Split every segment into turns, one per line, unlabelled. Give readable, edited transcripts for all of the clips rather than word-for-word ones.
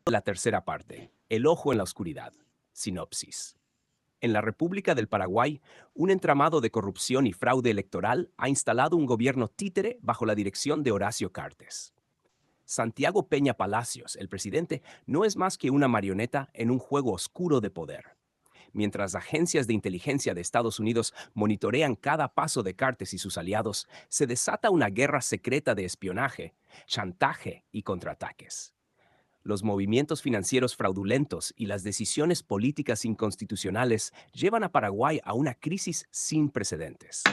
La tercera parte, el ojo en la oscuridad. Sinopsis. En la República del Paraguay, un entramado de corrupción y fraude electoral ha instalado un gobierno títere bajo la dirección de Horacio Cartes. Santiago Peña Palacios, el presidente, no es más que una marioneta en un juego oscuro de poder. Mientras agencias de inteligencia de Estados Unidos monitorean cada paso de Cartes y sus aliados, se desata una guerra secreta de espionaje, chantaje y contraataques. Los movimientos financieros fraudulentos y las decisiones políticas inconstitucionales llevan a Paraguay a una crisis sin precedentes.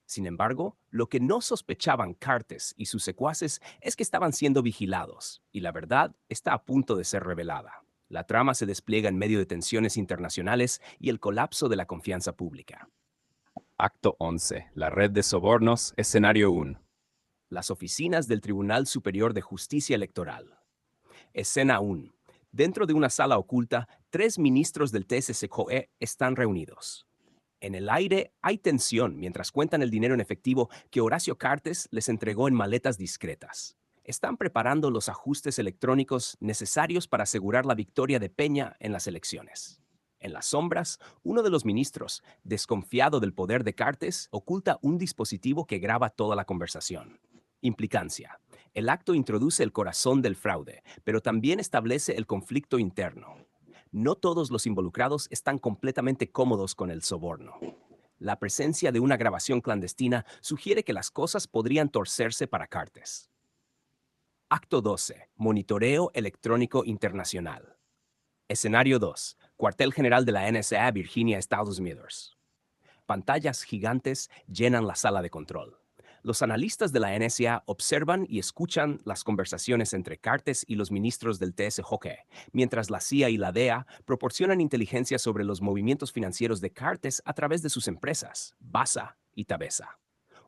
Sin embargo, lo que no sospechaban Cartes y sus secuaces es que estaban siendo vigilados, y la verdad está a punto de ser revelada. La trama se despliega en medio de tensiones internacionales y el colapso de la confianza pública.
Acto 11. La red de sobornos, escenario 1.
Las oficinas del Tribunal Superior de Justicia Electoral. Escena 1. Dentro de una sala oculta, 3 ministros del TSJE están reunidos. En el aire hay tensión mientras cuentan el dinero en efectivo que Horacio Cartes les entregó en maletas discretas. Están preparando los ajustes electrónicos necesarios para asegurar la victoria de Peña en las elecciones. En las sombras, uno de los ministros, desconfiado del poder de Cartes, oculta un dispositivo que graba toda la conversación. Implicancia. El acto introduce el corazón del fraude, pero también establece el conflicto interno. No todos los involucrados están completamente cómodos con el soborno. La presencia de una grabación clandestina sugiere que las cosas podrían torcerse para Cartes. Acto 12. Monitoreo electrónico internacional. Escenario 2. Cuartel General de la NSA, Virginia, Estados Unidos. Pantallas gigantes llenan la sala de control. Los analistas de la NSA observan y escuchan las conversaciones entre Cartes y los ministros del TSJE, mientras la CIA y la DEA proporcionan inteligencia sobre los movimientos financieros de Cartes a través de sus empresas, Basa y Tabesa.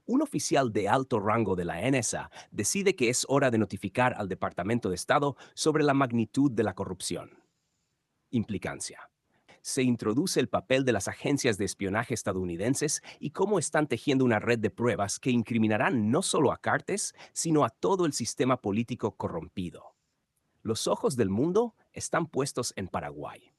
Un oficial de alto rango de la NSA decide que es hora de notificar al Departamento de Estado sobre la magnitud de la corrupción. Implicancia. Se introduce el papel de las agencias de espionaje estadounidenses y cómo están tejiendo una red de pruebas que incriminarán no solo a Cartes, sino a todo el sistema político corrompido. Los ojos del mundo están puestos en Paraguay.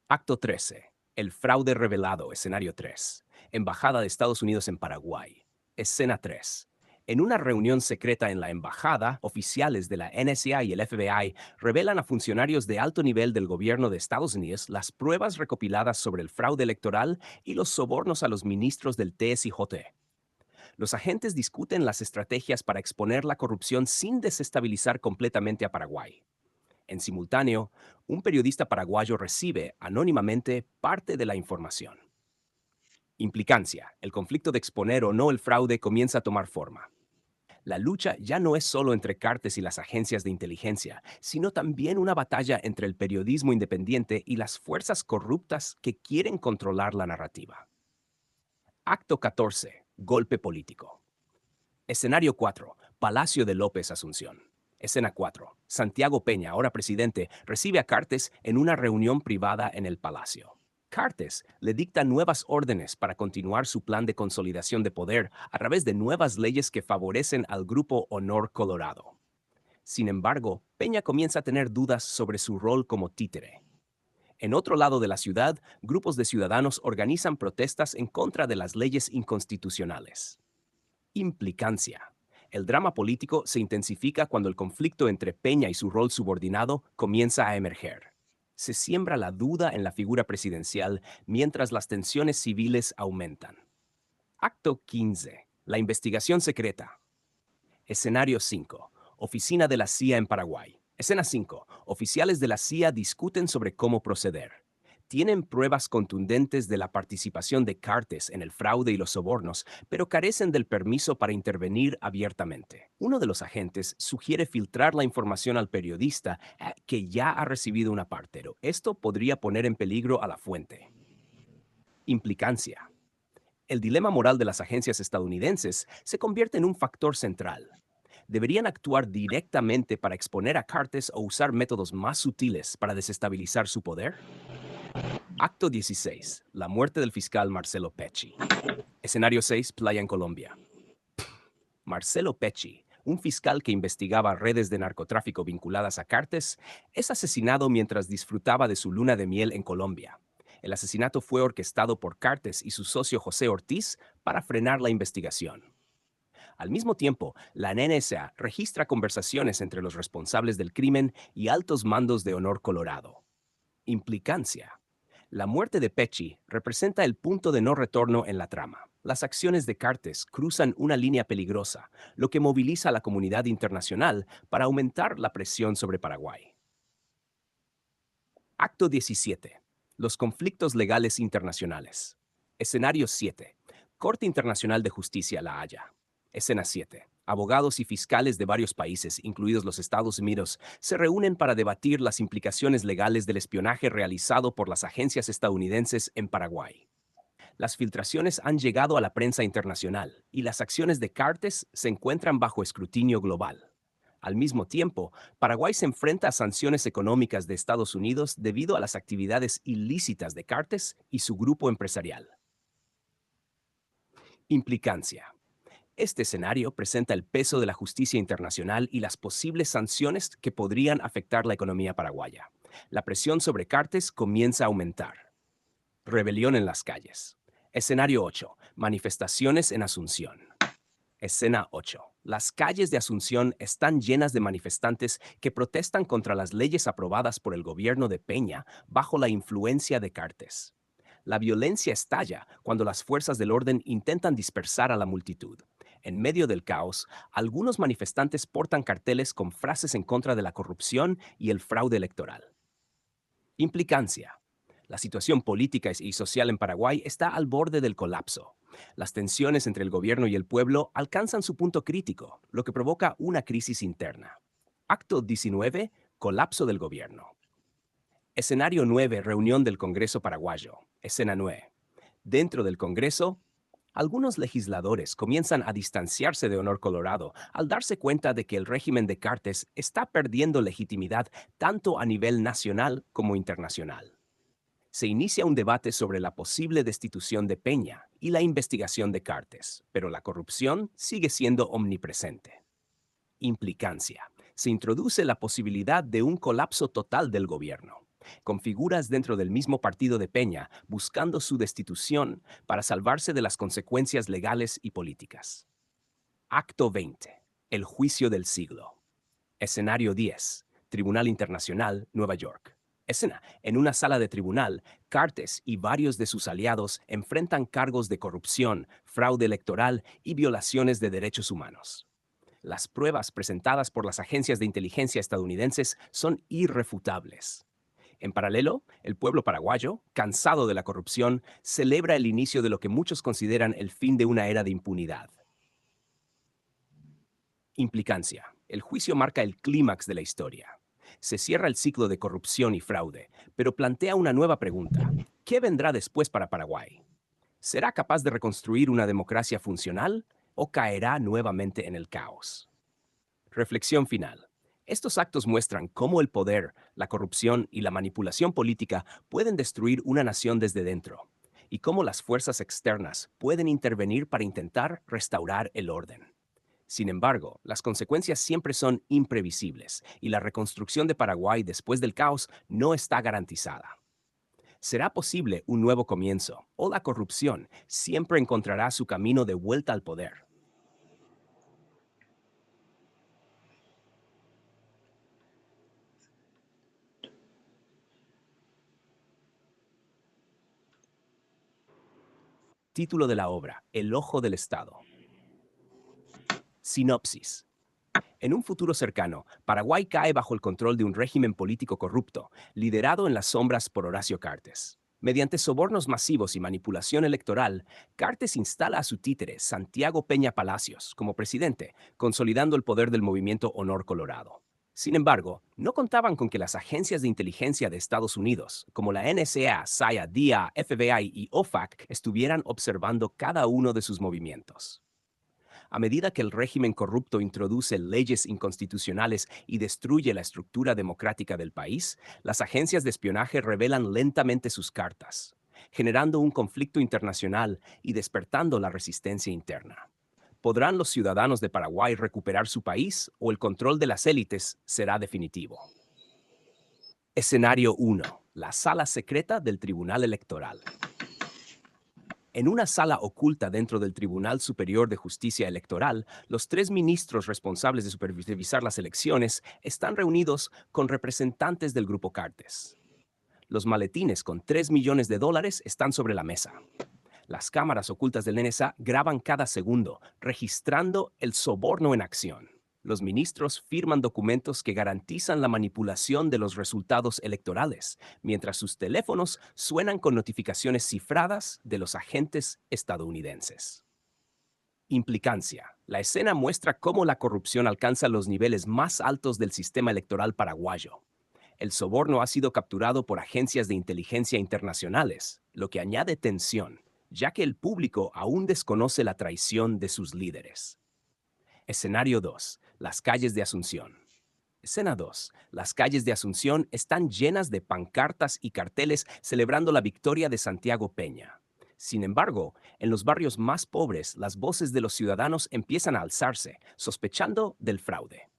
Acto 13. El fraude revelado, escenario 3. Embajada de Estados Unidos en Paraguay. Escena 3. En una reunión secreta en la embajada, oficiales de la NSA y el FBI revelan a funcionarios de alto nivel del gobierno de Estados Unidos las pruebas recopiladas sobre el fraude electoral y los sobornos a los ministros del TSJ. Los agentes discuten las estrategias para exponer la corrupción sin desestabilizar completamente a Paraguay. En simultáneo, un periodista paraguayo recibe anónimamente parte de la información. Implicancia. El conflicto de exponer o no el fraude comienza a tomar forma. La lucha ya no es solo entre Cartes y las agencias de inteligencia, sino también una batalla entre el periodismo independiente y las fuerzas corruptas que quieren controlar la narrativa. Acto 14. Golpe político. Escenario 4. Palacio de López Asunción. Escena 4. Santiago Peña, ahora presidente, recibe a Cartes en una reunión privada en el palacio. Cartes le dicta nuevas órdenes para continuar su plan de consolidación de poder a través de nuevas leyes que favorecen al Grupo Honor Colorado. Sin embargo, Peña comienza a tener dudas sobre su rol como títere. En otro lado de la ciudad, grupos de ciudadanos organizan protestas en contra de las leyes inconstitucionales. Implicancia. El drama político se intensifica cuando el conflicto entre Peña y su rol subordinado comienza a emerger. Se siembra la duda en la figura presidencial mientras las tensiones civiles aumentan. Acto 15. La investigación secreta. Escenario 5. Oficina de la CIA en Paraguay. Escena 5. Oficiales de la CIA discuten sobre cómo proceder. Tienen pruebas contundentes de la participación de Cartes en el fraude y los sobornos, pero carecen del permiso para intervenir abiertamente. Uno de los agentes sugiere filtrar la información al periodista que ya ha recibido una parte, pero esto podría poner en peligro a la fuente. Implicancia. El dilema moral de las agencias estadounidenses se convierte en un factor central. ¿Deberían actuar directamente para exponer a Cartes o usar métodos más sutiles para desestabilizar su poder? Acto 16. La muerte del fiscal Marcelo Pecci. Escenario 6. Playa en Colombia. Marcelo Pecci, un fiscal que investigaba redes de narcotráfico vinculadas a Cartes, es asesinado mientras disfrutaba de su luna de miel en Colombia. El asesinato fue orquestado por Cartes y su socio José Ortiz para frenar la investigación. Al mismo tiempo, la NSA registra conversaciones entre los responsables del crimen y altos mandos de Honor Colorado. Implicancia. La muerte de Pecci representa el punto de no retorno en la trama. Las acciones de Cartes cruzan una línea peligrosa, lo que moviliza a la comunidad internacional para aumentar la presión sobre Paraguay. Acto 17. Los conflictos legales internacionales. Escenario 7. Corte Internacional de Justicia, La Haya. Escena 7. Abogados y fiscales de varios países, incluidos los Estados Unidos, se reúnen para debatir las implicaciones legales del espionaje realizado por las agencias estadounidenses en Paraguay. Las filtraciones han llegado a la prensa internacional y las acciones de Cartes se encuentran bajo escrutinio global. Al mismo tiempo, Paraguay se enfrenta a sanciones económicas de Estados Unidos debido a las actividades ilícitas de Cartes y su grupo empresarial. Implicancia. Este escenario presenta el peso de la justicia internacional y las posibles sanciones que podrían afectar la economía paraguaya. La presión sobre Cartes comienza a aumentar. Rebelión en las calles. Escenario 8. Manifestaciones en Asunción. Escena 8. Las calles de Asunción están llenas de manifestantes que protestan contra las leyes aprobadas por el gobierno de Peña bajo la influencia de Cartes. La violencia estalla cuando las fuerzas del orden intentan dispersar a la multitud. En medio del caos, algunos manifestantes portan carteles con frases en contra de la corrupción y el fraude electoral. Implicancia. La situación política y social en Paraguay está al borde del colapso. Las tensiones entre el gobierno y el pueblo alcanzan su punto crítico, lo que provoca una crisis interna. Acto 19. Colapso del gobierno. Escenario 9. Reunión del Congreso paraguayo. Escena 9. Dentro del Congreso, algunos legisladores comienzan a distanciarse de Honor Colorado al darse cuenta de que el régimen de Cartes está perdiendo legitimidad tanto a nivel nacional como internacional. Se inicia un debate sobre la posible destitución de Peña y la investigación de Cartes, pero la corrupción sigue siendo omnipresente. Implicancia. Se introduce la posibilidad de un colapso total del gobierno, con figuras dentro del mismo partido de Peña buscando su destitución para salvarse de las consecuencias legales y políticas. Acto 20. El juicio del siglo. Escenario 10. Tribunal Internacional, Nueva York. Escena. En una sala de tribunal, Cartes y varios de sus aliados enfrentan cargos de corrupción, fraude electoral y violaciones de derechos humanos. Las pruebas presentadas por las agencias de inteligencia estadounidenses son irrefutables. En paralelo, el pueblo paraguayo, cansado de la corrupción, celebra el inicio de lo que muchos consideran el fin de una era de impunidad. Implicancia. El juicio marca el clímax de la historia. Se cierra el ciclo de corrupción y fraude, pero plantea una nueva pregunta. ¿Qué vendrá después para Paraguay? ¿Será capaz de reconstruir una democracia funcional o caerá nuevamente en el caos? Reflexión final. Estos actos muestran cómo el poder, la corrupción y la manipulación política pueden destruir una nación desde dentro, y cómo las fuerzas externas pueden intervenir para intentar restaurar el orden. Sin embargo, las consecuencias siempre son imprevisibles y la reconstrucción de Paraguay después del caos no está garantizada. ¿Será posible un nuevo comienzo o la corrupción siempre encontrará su camino de vuelta al poder? Título de la obra: El ojo del Estado. Sinopsis. En un futuro cercano, Paraguay cae bajo el control de un régimen político corrupto, liderado en las sombras por Horacio Cartes. Mediante sobornos masivos y manipulación electoral, Cartes instala a su títere, Santiago Peña Palacios, como presidente, consolidando el poder del movimiento Honor Colorado. Sin embargo, no contaban con que las agencias de inteligencia de Estados Unidos, como la NSA, CIA, DIA, FBI y OFAC, estuvieran observando cada uno de sus movimientos. A medida que el régimen corrupto introduce leyes inconstitucionales y destruye la estructura democrática del país, las agencias de espionaje revelan lentamente sus cartas, generando un conflicto internacional y despertando la resistencia interna. ¿Podrán los ciudadanos de Paraguay recuperar su país o el control de las élites será definitivo? Escenario 1. La sala secreta del Tribunal Electoral. En una sala oculta dentro del Tribunal Superior de Justicia Electoral, los tres ministros responsables de supervisar las elecciones están reunidos con representantes del Grupo Cartes. Los maletines con $3 millones están sobre la mesa. Las cámaras ocultas del NSA graban cada segundo, registrando el soborno en acción. Los ministros firman documentos que garantizan la manipulación de los resultados electorales, mientras sus teléfonos suenan con notificaciones cifradas de los agentes estadounidenses. Implicancia. La escena muestra cómo la corrupción alcanza los niveles más altos del sistema electoral paraguayo. El soborno ha sido capturado por agencias de inteligencia internacionales, lo que añade tensión, ya que el público aún desconoce la traición de sus líderes. Escenario 2. Las calles de Asunción. Escena 2. Las calles de Asunción están llenas de pancartas y carteles celebrando la victoria de Santiago Peña. Sin embargo, en los barrios más pobres, las voces de los ciudadanos empiezan a alzarse, sospechando del fraude.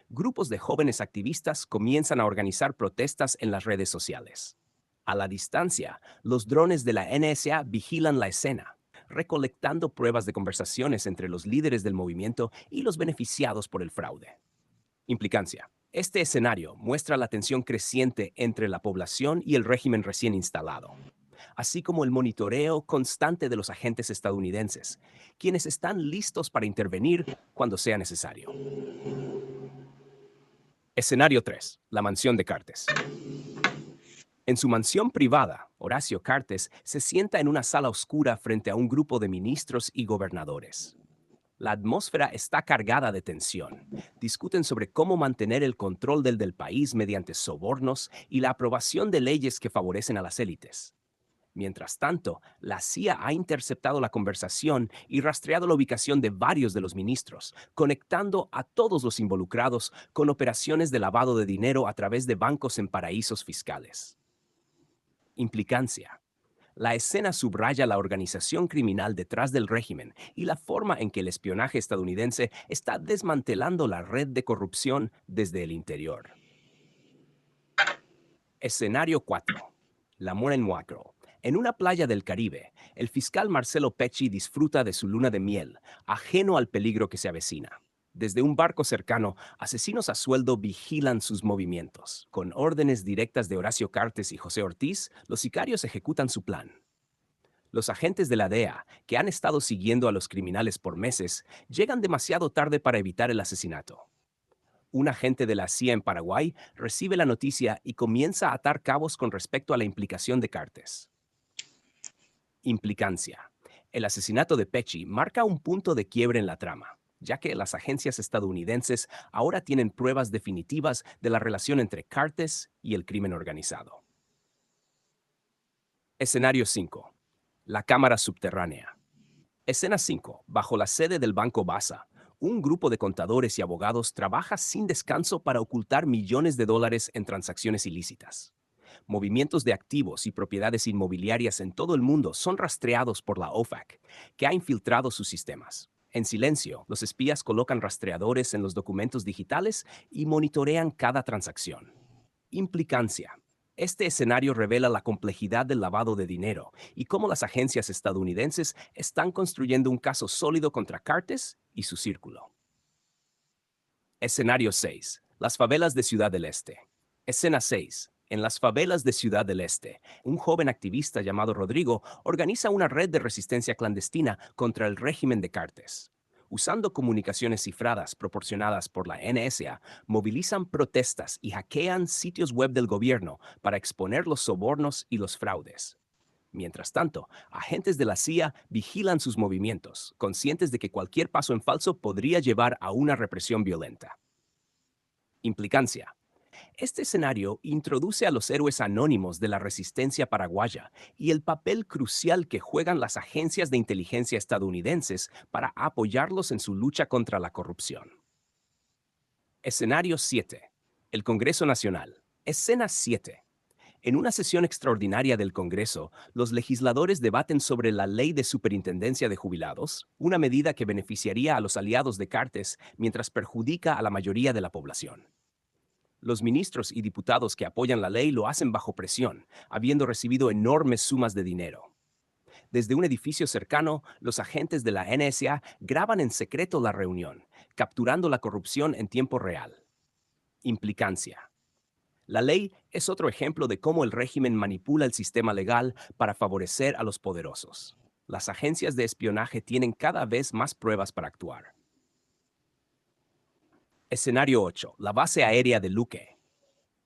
Grupos de jóvenes activistas comienzan a organizar protestas en las redes sociales. A la distancia, los drones de la NSA vigilan la escena, recolectando pruebas de conversaciones entre los líderes del movimiento y los beneficiados por el fraude. Implicancia. Este escenario muestra la tensión creciente entre la población y el régimen recién instalado, así como el monitoreo constante de los agentes estadounidenses, quienes están listos para intervenir cuando sea necesario. Escenario 3. La mansión de Cartes. En su mansión privada, Horacio Cartes se sienta en una sala oscura frente a un grupo de ministros y gobernadores. La atmósfera está cargada de tensión. Discuten sobre cómo mantener el control del país mediante sobornos y la aprobación de leyes que favorecen a las élites. Mientras tanto, la CIA ha interceptado la conversación y rastreado la ubicación de varios de los ministros, conectando a todos los involucrados con operaciones de lavado de dinero a través de bancos en paraísos fiscales. Implicancia. La escena subraya la organización criminal detrás del régimen y la forma en que el espionaje estadounidense está desmantelando la red de corrupción desde el interior. Escenario 4. La Mora en Macro. En una playa del Caribe, el fiscal Marcelo Pecci disfruta de su luna de miel, ajeno al peligro que se avecina. Desde un barco cercano, asesinos a sueldo vigilan sus movimientos. Con órdenes directas de Horacio Cartes y José Ortiz, los sicarios ejecutan su plan. Los agentes de la DEA, que han estado siguiendo a los criminales por meses, llegan demasiado tarde para evitar el asesinato. Un agente de la CIA en Paraguay recibe la noticia y comienza a atar cabos con respecto a la implicación de Cartes. Implicancia. El asesinato de Pecci marca un punto de quiebre en la trama, ya que las agencias estadounidenses ahora tienen pruebas definitivas de la relación entre Cartes y el crimen organizado. Escenario 5. La cámara subterránea. Escena 5. Bajo la sede del Banco Basa, un grupo de contadores y abogados trabaja sin descanso para ocultar millones de dólares en transacciones ilícitas. Movimientos de activos y propiedades inmobiliarias en todo el mundo son rastreados por la OFAC, que ha infiltrado sus sistemas. En silencio, los espías colocan rastreadores en los documentos digitales y monitorean cada transacción. Implicancia. Este escenario revela la complejidad del lavado de dinero y cómo las agencias estadounidenses están construyendo un caso sólido contra Cartes y su círculo. Escenario 6. Las favelas de Ciudad del Este. Escena 6. En las favelas de Ciudad del Este, un joven activista llamado Rodrigo organiza una red de resistencia clandestina contra el régimen de Cartes. Usando comunicaciones cifradas proporcionadas por la NSA, movilizan protestas y hackean sitios web del gobierno para exponer los sobornos y los fraudes. Mientras tanto, agentes de la CIA vigilan sus movimientos, conscientes de que cualquier paso en falso podría llevar a una represión violenta. Implicancia. Este escenario introduce a los héroes anónimos de la resistencia paraguaya y el papel crucial que juegan las agencias de inteligencia estadounidenses para apoyarlos en su lucha contra la corrupción. Escenario 7. El Congreso Nacional. Escena 7. En una sesión extraordinaria del Congreso, los legisladores debaten sobre la Ley de Superintendencia de Jubilados, una medida que beneficiaría a los aliados de Cartes mientras perjudica a la mayoría de la población. Los ministros y diputados que apoyan la ley lo hacen bajo presión, habiendo recibido enormes sumas de dinero. Desde un edificio cercano, los agentes de la NSA graban en secreto la reunión, capturando la corrupción en tiempo real. Implicancia. La ley es otro ejemplo de cómo el régimen manipula el sistema legal para favorecer a los poderosos. Las agencias de espionaje tienen cada vez más pruebas para actuar. Escenario 8. La base aérea de Luque.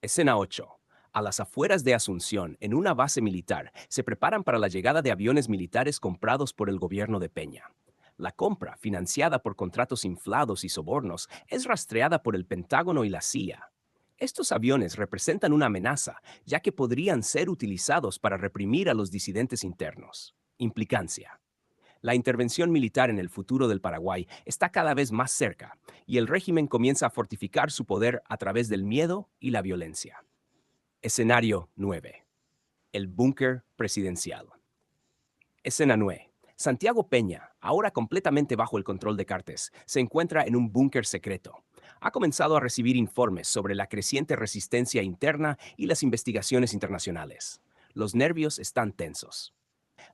Escena 8. A las afueras de Asunción, en una base militar, se preparan para la llegada de aviones militares comprados por el gobierno de Peña. La compra, financiada por contratos inflados y sobornos, es rastreada por el Pentágono y la CIA. Estos aviones representan una amenaza, ya que podrían ser utilizados para reprimir a los disidentes internos. Implicancia. La intervención militar en el futuro del Paraguay está cada vez más cerca, y el régimen comienza a fortificar su poder a través del miedo y la violencia. Escenario 9. El búnker presidencial. Escena 9. Santiago Peña, ahora completamente bajo el control de Cartes, se encuentra en un búnker secreto. Ha comenzado a recibir informes sobre la creciente resistencia interna y las investigaciones internacionales. Los nervios están tensos.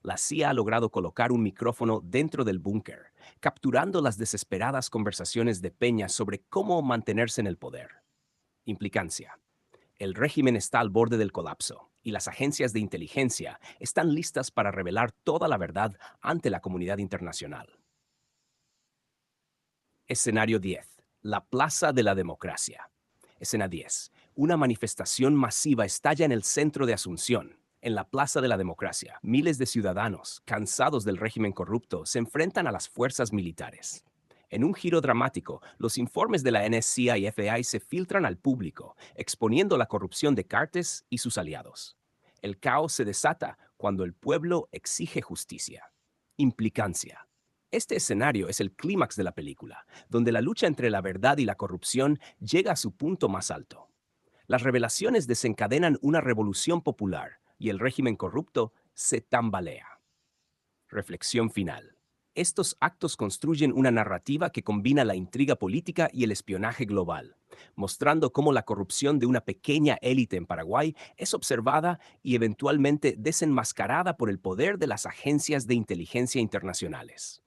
La CIA ha logrado colocar un micrófono dentro del búnker, capturando las desesperadas conversaciones de Peña sobre cómo mantenerse en el poder. Implicancia. El régimen está al borde del colapso y las agencias de inteligencia están listas para revelar toda la verdad ante la comunidad internacional. Escenario 10. La Plaza de la Democracia. Escena 10. Una manifestación masiva estalla en el centro de Asunción. En la Plaza de la Democracia, miles de ciudadanos, cansados del régimen corrupto, se enfrentan a las fuerzas militares. En un giro dramático, los informes de la NSC y FBI se filtran al público, exponiendo la corrupción de Cartes y sus aliados. El caos se desata cuando el pueblo exige justicia. Implicancia. Este escenario es el clímax de la película, donde la lucha entre la verdad y la corrupción llega a su punto más alto. Las revelaciones desencadenan una revolución popular y el régimen corrupto se tambalea. Reflexión final. Estos actos construyen una narrativa que combina la intriga política y el espionaje global, mostrando cómo la corrupción de una pequeña élite en Paraguay es observada y eventualmente desenmascarada por el poder de las agencias de inteligencia internacionales.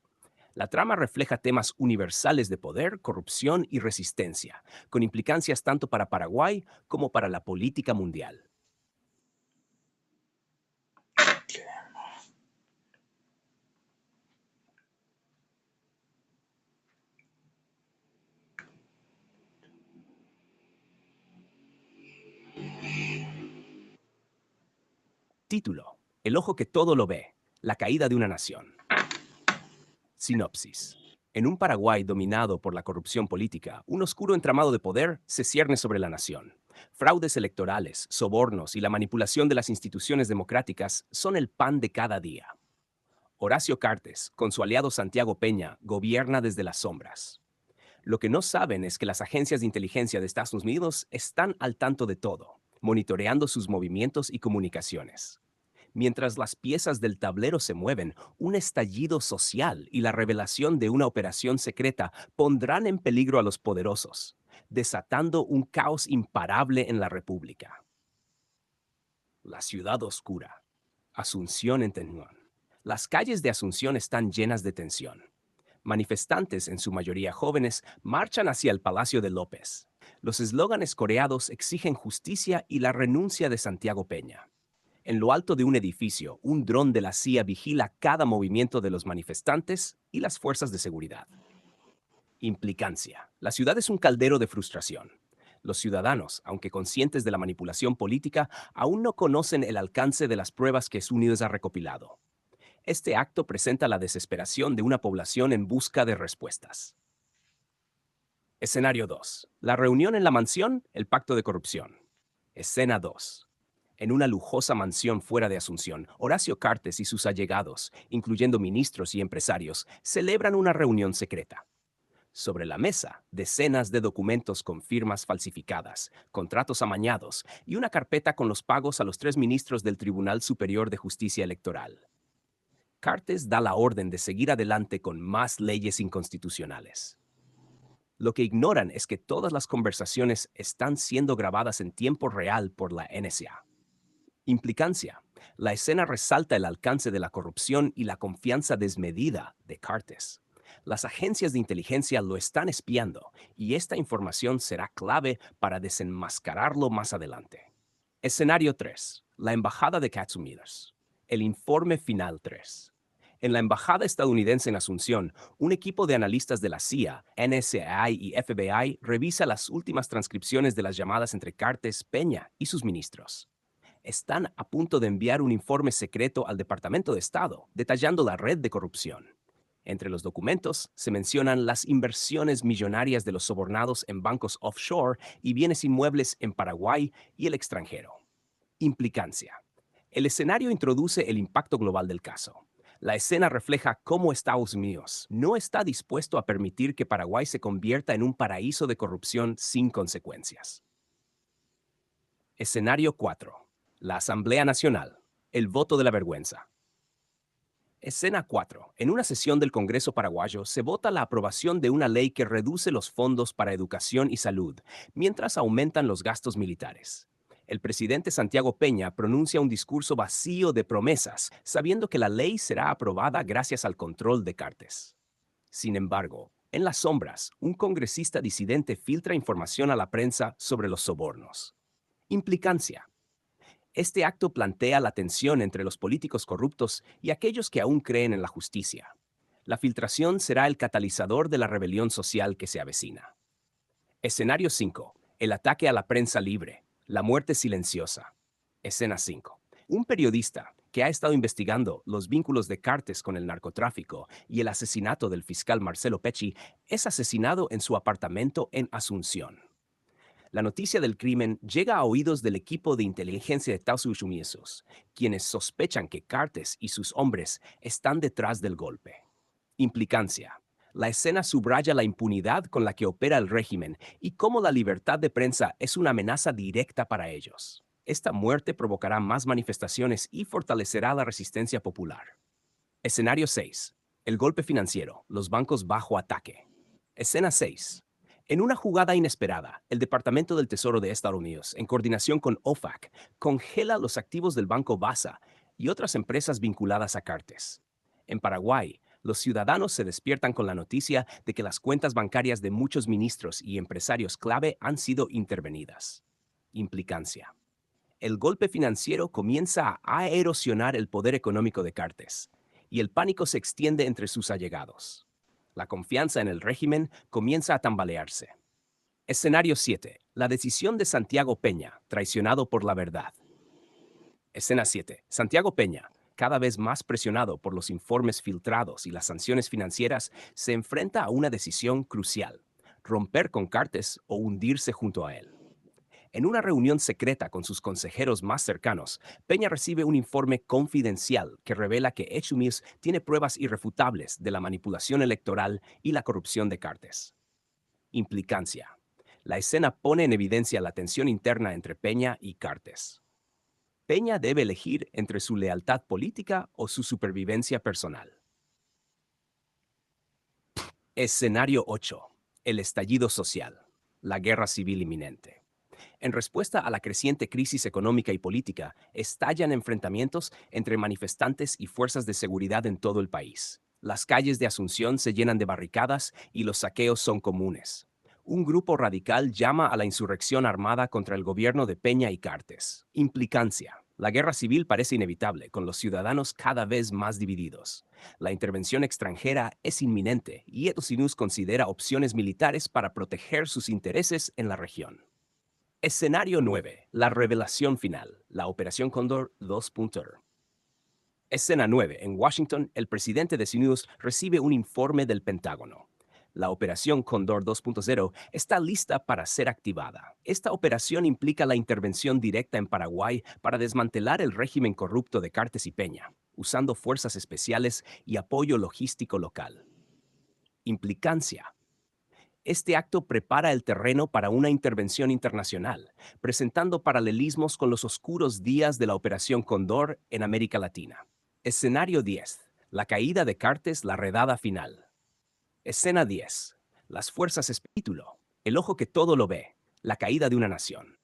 La trama refleja temas universales de poder, corrupción y resistencia, con implicancias tanto para Paraguay como para la política mundial. Título: El ojo que todo lo ve, la caída de una nación. Sinopsis. En un Paraguay dominado por la corrupción política, un oscuro entramado de poder se cierne sobre la nación. Fraudes electorales, sobornos y la manipulación de las instituciones democráticas son el pan de cada día. Horacio Cartes, con su aliado Santiago Peña, gobierna desde las sombras. Lo que no saben es que las agencias de inteligencia de Estados Unidos están al tanto de todo, monitoreando sus movimientos y comunicaciones. Mientras las piezas del tablero se mueven, un estallido social y la revelación de una operación secreta pondrán en peligro a los poderosos, desatando un caos imparable en la República. La ciudad oscura. Asunción en tensión. Las calles de Asunción están llenas de tensión. Manifestantes, en su mayoría jóvenes, marchan hacia el Palacio de López. Los eslóganes coreados exigen justicia y la renuncia de Santiago Peña. En lo alto de un edificio, un dron de la CIA vigila cada movimiento de los manifestantes y las fuerzas de seguridad. Implicancia. La ciudad es un caldero de frustración. Los ciudadanos, aunque conscientes de la manipulación política, aún no conocen el alcance de las pruebas que Estados Unidos ha recopilado. Este acto presenta la desesperación de una población en busca de respuestas. Escenario 2. La reunión en la mansión, el pacto de corrupción. Escena 2. En una lujosa mansión fuera de Asunción, Horacio Cartes y sus allegados, incluyendo ministros y empresarios, celebran una reunión secreta. Sobre la mesa, decenas de documentos con firmas falsificadas, contratos amañados y una carpeta con los pagos a los 3 ministros del Tribunal Superior de Justicia Electoral. Cartes da la orden de seguir adelante con más leyes inconstitucionales. Lo que ignoran es que todas las conversaciones están siendo grabadas en tiempo real por la NSA. Implicancia. La escena resalta el alcance de la corrupción y la confianza desmedida de Cartes. Las agencias de inteligencia lo están espiando y esta información será clave para desenmascararlo más adelante. Escenario 3. La Embajada de Estados Unidos. El informe final 3. En la Embajada estadounidense en Asunción, un equipo de analistas de la CIA, NSA y FBI revisa las últimas transcripciones de las llamadas entre Cartes, Peña y sus ministros. Están a punto de enviar un informe secreto al Departamento de Estado, detallando la red de corrupción. Entre los documentos se mencionan las inversiones millonarias de los sobornados en bancos offshore y bienes inmuebles en Paraguay y el extranjero. Implicancia. El escenario introduce el impacto global del caso. La escena refleja cómo Estados Unidos no está dispuesto a permitir que Paraguay se convierta en un paraíso de corrupción sin consecuencias. Escenario 4. La Asamblea Nacional. El voto de la vergüenza. Escena 4. En una sesión del Congreso paraguayo se vota la aprobación de una ley que reduce los fondos para educación y salud, mientras aumentan los gastos militares. El presidente Santiago Peña pronuncia un discurso vacío de promesas, sabiendo que la ley será aprobada gracias al control de Cartes. Sin embargo, en las sombras, un congresista disidente filtra información a la prensa sobre los sobornos. Implicancia. Este acto plantea la tensión entre los políticos corruptos y aquellos que aún creen en la justicia. La filtración será el catalizador de la rebelión social que se avecina. Escenario 5. El ataque a la prensa libre. La muerte silenciosa. Escena 5. Un periodista que ha estado investigando los vínculos de Cartes con el narcotráfico y el asesinato del fiscal Marcelo Pecci es asesinado en su apartamento en Asunción. La noticia del crimen llega a oídos del equipo de inteligencia de Estados Unidos, quienes sospechan que Cartes y sus hombres están detrás del golpe. Implicancia. La escena subraya la impunidad con la que opera el régimen y cómo la libertad de prensa es una amenaza directa para ellos. Esta muerte provocará más manifestaciones y fortalecerá la resistencia popular. Escenario 6. El golpe financiero. Los bancos bajo ataque. Escena 6. En una jugada inesperada, el Departamento del Tesoro de Estados Unidos, en coordinación con OFAC, congela los activos del Banco Basa y otras empresas vinculadas a Cartes. En Paraguay, los ciudadanos se despiertan con la noticia de que las cuentas bancarias de muchos ministros y empresarios clave han sido intervenidas. Implicancia. El golpe financiero comienza a erosionar el poder económico de Cartes, y el pánico se extiende entre sus allegados. La confianza en el régimen comienza a tambalearse. Escenario 7. La decisión de Santiago Peña, traicionado por la verdad. Escena 7. Santiago Peña, cada vez más presionado por los informes filtrados y las sanciones financieras, se enfrenta a una decisión crucial: romper con Cartes o hundirse junto a él. En una reunión secreta con sus consejeros más cercanos, Peña recibe un informe confidencial que revela que Echumis tiene pruebas irrefutables de la manipulación electoral y la corrupción de Cartes. Implicancia. La escena pone en evidencia la tensión interna entre Peña y Cartes. Peña debe elegir entre su lealtad política o su supervivencia personal. Escenario 8. El estallido social. La guerra civil inminente. En respuesta a la creciente crisis económica y política, estallan enfrentamientos entre manifestantes y fuerzas de seguridad en todo el país. Las calles de Asunción se llenan de barricadas y los saqueos son comunes. Un grupo radical llama a la insurrección armada contra el gobierno de Peña y Cartes. Implicancia. La guerra civil parece inevitable, con los ciudadanos cada vez más divididos. La intervención extranjera es inminente y Etosinus considera opciones militares para proteger sus intereses en la región. Escenario 9. La revelación final. La Operación Cóndor 2.0. Escena 9. En Washington, el presidente de Sinus recibe un informe del Pentágono. La Operación Cóndor 2.0 está lista para ser activada. Esta operación implica la intervención directa en Paraguay para desmantelar el régimen corrupto de Cartes y Peña, usando fuerzas especiales y apoyo logístico local. Implicancia. Este acto prepara el terreno para una intervención internacional, presentando paralelismos con los oscuros días de la Operación Cóndor en América Latina. Escenario 10. La caída de Cartes, la redada final. Escena 10. Las fuerzas espítulo. El ojo que todo lo ve. La caída de una nación.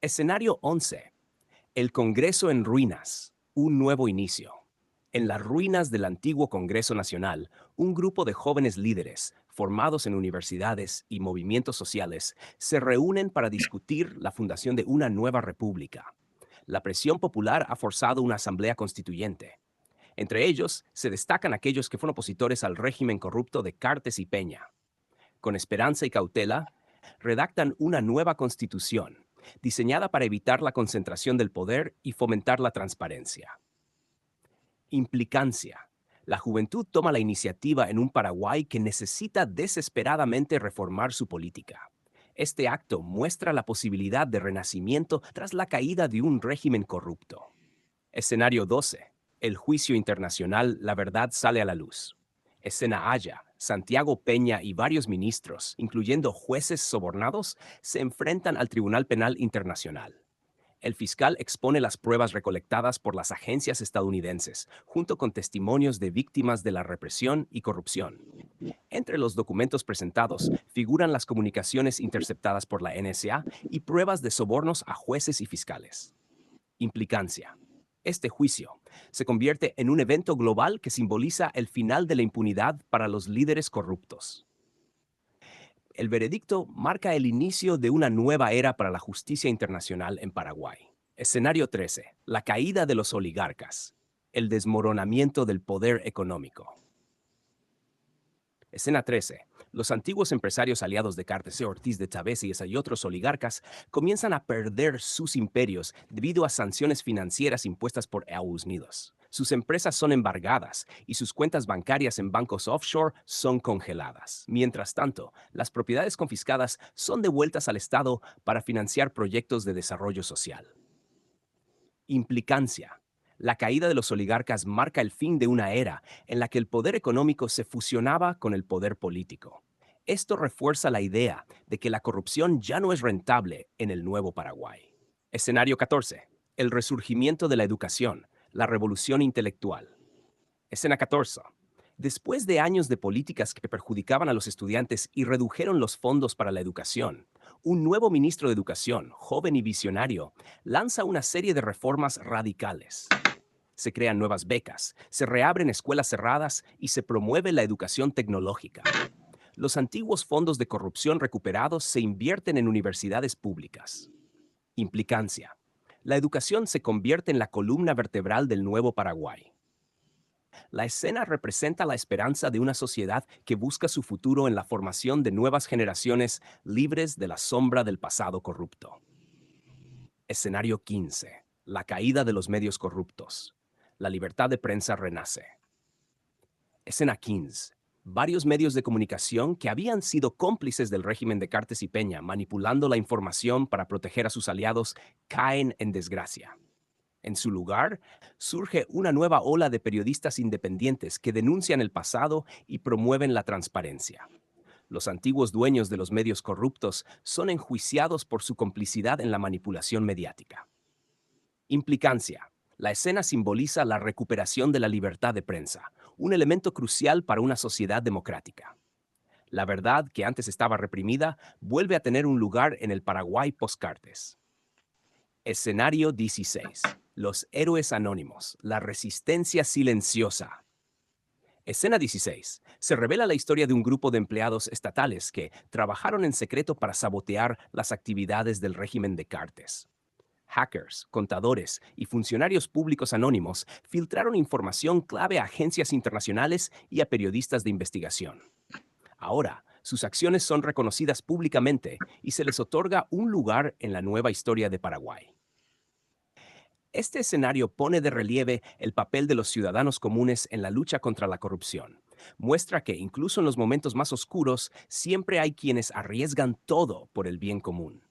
Escenario 11. El Congreso en ruinas. Un nuevo inicio. En las ruinas del antiguo Congreso Nacional, un grupo de jóvenes líderes, formados en universidades y movimientos sociales, se reúnen para discutir la fundación de una nueva república. La presión popular ha forzado una asamblea constituyente. Entre ellos, se destacan aquellos que fueron opositores al régimen corrupto de Cartes y Peña. Con esperanza y cautela, redactan una nueva constitución, diseñada para evitar la concentración del poder y fomentar la transparencia. Implicancia. La juventud toma la iniciativa en un Paraguay que necesita desesperadamente reformar su política. Este acto muestra la posibilidad de renacimiento tras la caída de un régimen corrupto. Escenario 12. El juicio internacional, la verdad sale a la luz. Escena Haya. Santiago Peña y varios ministros, incluyendo jueces sobornados, se enfrentan al Tribunal Penal Internacional. El fiscal expone las pruebas recolectadas por las agencias estadounidenses, junto con testimonios de víctimas de la represión y corrupción. Entre los documentos presentados figuran las comunicaciones interceptadas por la NSA y pruebas de sobornos a jueces y fiscales. Implicancia. Este juicio se convierte en un evento global que simboliza el final de la impunidad para los líderes corruptos. El veredicto marca el inicio de una nueva era para la justicia internacional en Paraguay. Escenario 13. La caída de los oligarcas. El desmoronamiento del poder económico. Escena 13. Los antiguos empresarios aliados de Cartes Ortiz de Chávez y otros oligarcas comienzan a perder sus imperios debido a sanciones financieras impuestas por Estados Unidos. Sus empresas son embargadas y sus cuentas bancarias en bancos offshore son congeladas. Mientras tanto, las propiedades confiscadas son devueltas al Estado para financiar proyectos de desarrollo social. Implicancia. La caída de los oligarcas marca el fin de una era en la que el poder económico se fusionaba con el poder político. Esto refuerza la idea de que la corrupción ya no es rentable en el nuevo Paraguay. Escenario 14. El resurgimiento de la educación, la revolución intelectual. Escena 14. Después de años de políticas que perjudicaban a los estudiantes y redujeron los fondos para la educación, un nuevo ministro de Educación, joven y visionario, lanza una serie de reformas radicales. Se crean nuevas becas, se reabren escuelas cerradas y se promueve la educación tecnológica. Los antiguos fondos de corrupción recuperados se invierten en universidades públicas. Implicancia. La educación se convierte en la columna vertebral del nuevo Paraguay. La escena representa la esperanza de una sociedad que busca su futuro en la formación de nuevas generaciones libres de la sombra del pasado corrupto. Escenario 15. La caída de los medios corruptos. La libertad de prensa renace. Escena 15. Varios medios de comunicación que habían sido cómplices del régimen de Cartes y Peña, manipulando la información para proteger a sus aliados, caen en desgracia. En su lugar, surge una nueva ola de periodistas independientes que denuncian el pasado y promueven la transparencia. Los antiguos dueños de los medios corruptos son enjuiciados por su complicidad en la manipulación mediática. Implicancia. La escena simboliza la recuperación de la libertad de prensa, un elemento crucial para una sociedad democrática. La verdad, que antes estaba reprimida, vuelve a tener un lugar en el Paraguay post-Cartes. Escenario 16. Los héroes anónimos, la resistencia silenciosa. Escena 16. Se revela la historia de un grupo de empleados estatales que trabajaron en secreto para sabotear las actividades del régimen de Cartes. Hackers, contadores y funcionarios públicos anónimos filtraron información clave a agencias internacionales y a periodistas de investigación. Ahora, sus acciones son reconocidas públicamente y se les otorga un lugar en la nueva historia de Paraguay. Este escenario pone de relieve el papel de los ciudadanos comunes en la lucha contra la corrupción. Muestra que incluso en los momentos más oscuros siempre hay quienes arriesgan todo por el bien común.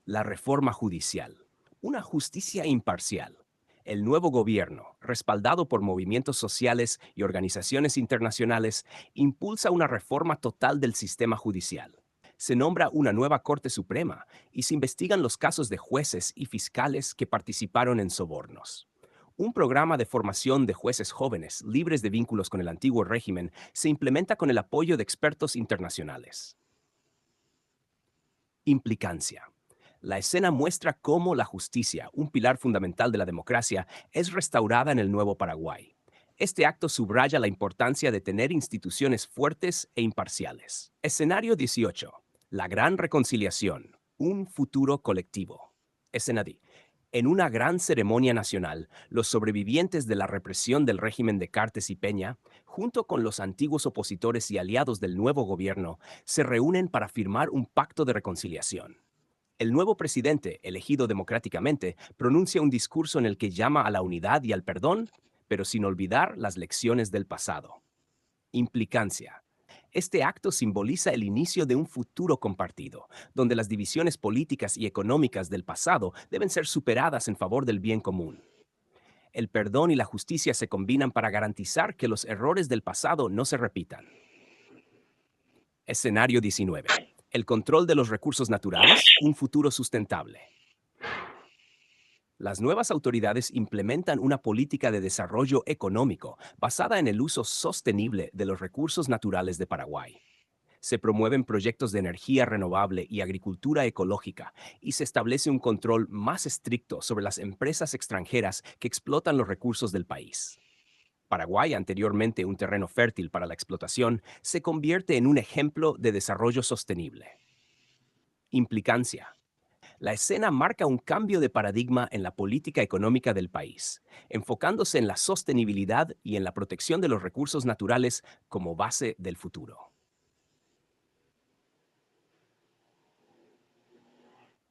La reforma judicial. Una justicia imparcial. El nuevo gobierno, respaldado por movimientos sociales y organizaciones internacionales, impulsa una reforma total del sistema judicial. Se nombra una nueva Corte Suprema y se investigan los casos de jueces y fiscales que participaron en sobornos. Un programa de formación de jueces jóvenes, libres de vínculos con el antiguo régimen, se implementa con el apoyo de expertos internacionales. Implicancia. La escena muestra cómo la justicia, un pilar fundamental de la democracia, es restaurada en el nuevo Paraguay. Este acto subraya la importancia de tener instituciones fuertes e imparciales. Escenario 18. La gran reconciliación. Un futuro colectivo. Escena D. En una gran ceremonia nacional, los sobrevivientes de la represión del régimen de Cartes y Peña, junto con los antiguos opositores y aliados del nuevo gobierno, se reúnen para firmar un pacto de reconciliación. El nuevo presidente, elegido democráticamente, pronuncia un discurso en el que llama a la unidad y al perdón, pero sin olvidar las lecciones del pasado. Implicancia. Este acto simboliza el inicio de un futuro compartido, donde las divisiones políticas y económicas del pasado deben ser superadas en favor del bien común. El perdón y la justicia se combinan para garantizar que los errores del pasado no se repitan. Escenario 19. El control de los recursos naturales, un futuro sustentable. Las nuevas autoridades implementan una política de desarrollo económico basada en el uso sostenible de los recursos naturales de Paraguay. Se promueven proyectos de energía renovable y agricultura ecológica y se establece un control más estricto sobre las empresas extranjeras que explotan los recursos del país. Paraguay, anteriormente un terreno fértil para la explotación, se convierte en un ejemplo de desarrollo sostenible. Implicancia. La escena marca un cambio de paradigma en la política económica del país, enfocándose en la sostenibilidad y en la protección de los recursos naturales como base del futuro.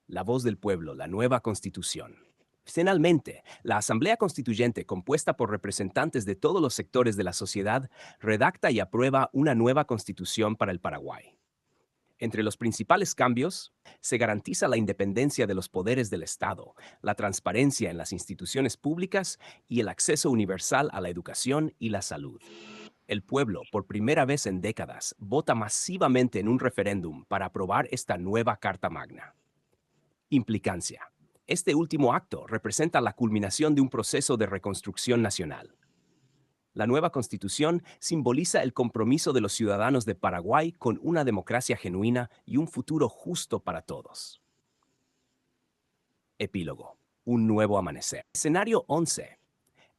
La voz del pueblo, la nueva constitución. Finalmente, la Asamblea Constituyente, compuesta por representantes de todos los sectores de la sociedad, redacta y aprueba una nueva constitución para el Paraguay. Entre los principales cambios, se garantiza la independencia de los poderes del Estado, la transparencia en las instituciones públicas y el acceso universal a la educación y la salud. El pueblo, por primera vez en décadas, vota masivamente en un referéndum para aprobar esta nueva Carta Magna. Implicancia. Este último acto representa la culminación de un proceso de reconstrucción nacional. La nueva Constitución simboliza el compromiso de los ciudadanos de Paraguay con una democracia genuina y un futuro justo para todos. Epílogo. Un nuevo amanecer. Escenario 11.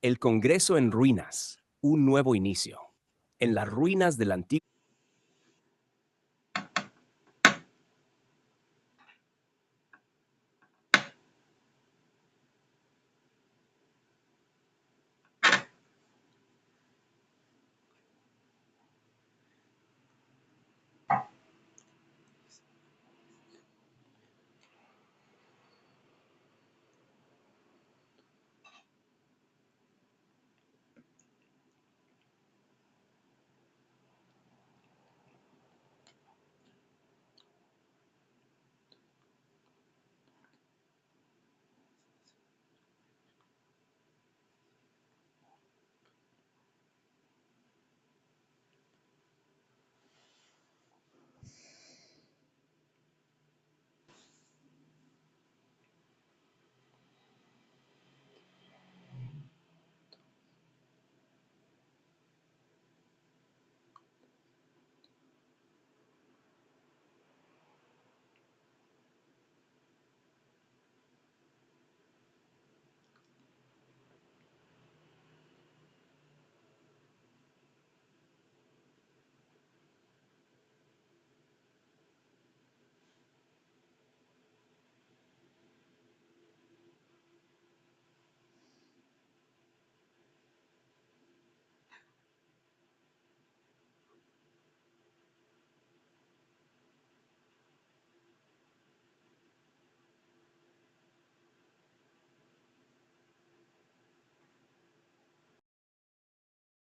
El Congreso en ruinas. Un nuevo inicio. En las ruinas del antiguo